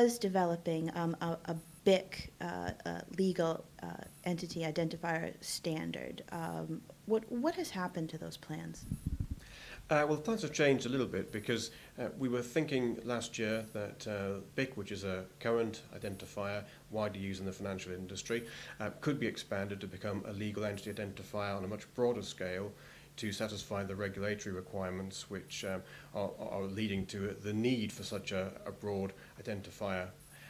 was developing a BIC legal entity identifier standard. What has happened to those plans? Well, plans have changed a little bit because we were thinking last year that BIC, which is a current identifier widely used in the financial industry, could be expanded to become a legal entity identifier on a much broader scale to satisfy the regulatory requirements which are leading to the need for such a broad identifier.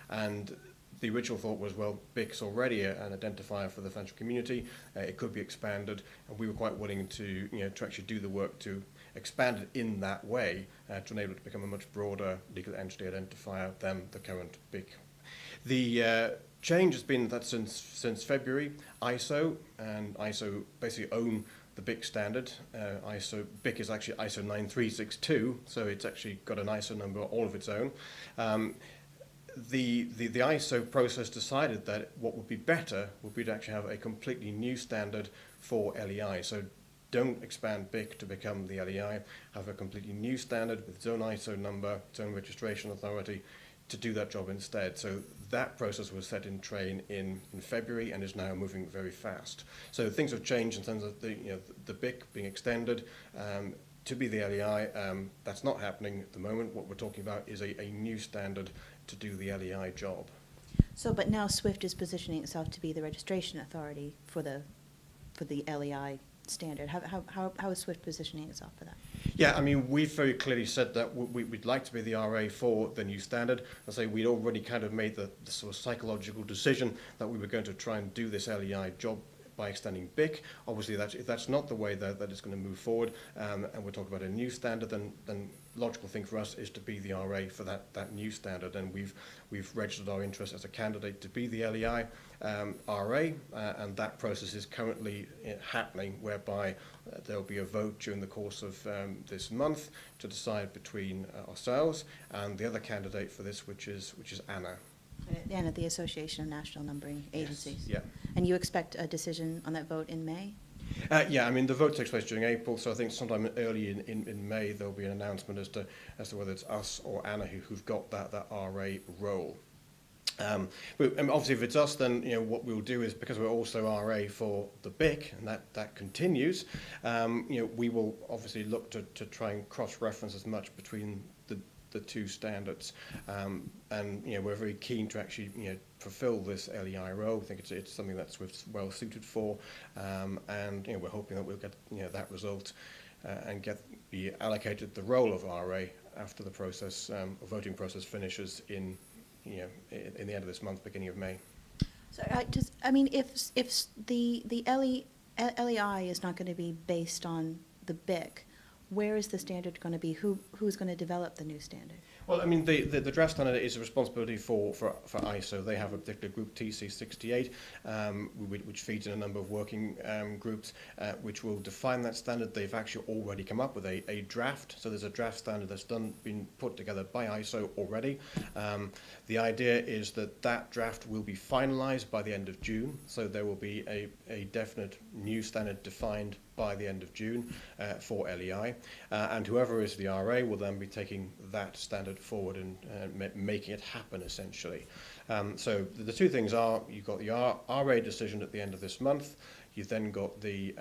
And the original thought was, well, BIC's already an identifier for the financial community. It could be expanded, and we were quite willing to, to actually do the work to expand it in that way to enable it to become a much broader legal entity identifier than the current BIC. The change has been that since February, ISO and ISO basically own the BIC standard. BIC is actually ISO 9362, so it's actually got an ISO number all of its own. The ISO process decided that what would be better would be to actually have a completely new standard for LEI. So don't expand BIC to become the LEI, have a completely new standard with its own ISO number, its own registration authority to do that job instead. So that process was set in train in February and is now moving very fast. So things have changed in terms of the BIC being extended to be the LEI. That's not happening at the moment. What we're talking about is a new standard to do the LEI job. So, but now Swift is positioning itself to be the registration authority for the LEI standard. How is Swift positioning itself for that? Yeah, I mean, we've very clearly said that we'd like to be the RA for the new standard. I say we'd already kind of made the sort of psychological decision that we were going to try and do this LEI job by extending BIC. Obviously, if that's not the way that it's going to move forward, and we're talking about a new standard, then logical thing for us is to be the RA for that new standard. And we've registered our interest as a candidate to be the LEI RA, and that process is currently happening, whereby there'll be a vote during the course of this month to decide between ourselves and the other candidate for this, which is Anna. And at the Association of National Numbering Agencies. Yes, yeah. And you expect a decision on that vote in May? Yeah, I mean, the vote takes place during April, so I think sometime early in May there'll be an announcement as to whether it's us or Anna who've got that RA role. But obviously, if it's us, then what we'll do is, because we're also RA for the BIC, and that continues, we will obviously look to try and cross-reference as much between the two standards, and we're very keen to actually fulfil this LEI role. I think it's something that Swift's well suited for, and we're hoping that we'll get that result and be allocated the role of RA after the process, voting process finishes in the end of this month, beginning of May. So if the LEI is not going to be based on the BIC, where is the standard going to be? Who's going to develop the new standard? Well, I mean, the draft standard is a responsibility for ISO. They have a particular group, TC68, which feeds in a number of working groups, which will define that standard. They've actually already come up with a draft. So there's a draft standard that's been put together by ISO already. The idea is that draft will be finalized by the end of June. So there will be a definite new standard defined by the end of June for LEI, and whoever is the RA will then be taking that standard forward and making it happen, essentially. So the two things are, you've got the RA decision at the end of this month, you've then got the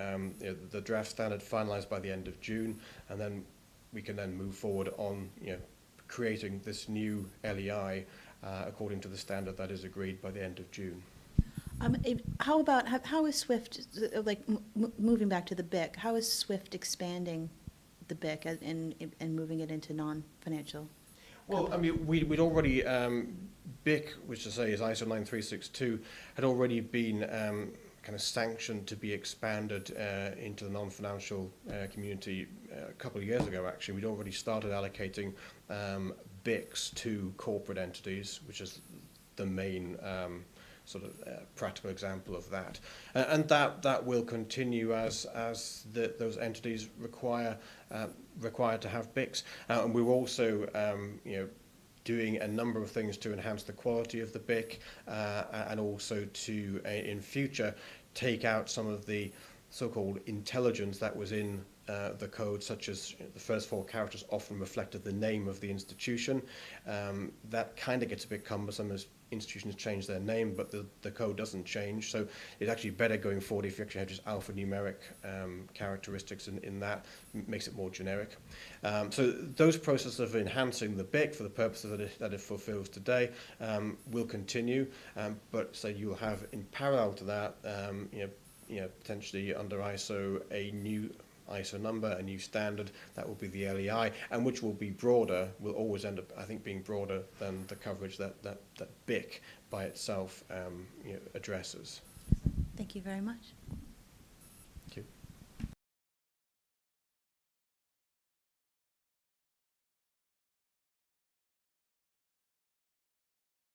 draft standard finalised by the end of June, and then we can then move forward on creating this new LEI according to the standard that is agreed by the end of June. How is Swift, moving back to the BIC, how is Swift expanding the BIC and moving it into non-financial? Well, I mean, we'd already, BIC, which to say is ISO 9362, had already been kind of sanctioned to be expanded into the non-financial community a couple of years ago, actually. We'd already started allocating BICs to corporate entities, which is the main sort of practical example of that, and that will continue as those entities require to have BICs, and we're also doing a number of things to enhance the quality of the BIC, and also to in future take out some of the so-called intelligence that was in the code, such as the first 4 characters often reflected the name of the institution. That kind of gets a bit cumbersome as institutions change their name, but the code doesn't change. So it's actually better going forward if you actually have just alphanumeric characteristics in that, makes it more generic. So those processes of enhancing the BIC for the purposes that it fulfills today will continue, but so you'll have in parallel to that, potentially under ISO a new ISO number, a new standard, that will be the LEI, and which will be broader, will always end up, I think, being broader than the coverage that BIC by itself addresses. Thank you very much.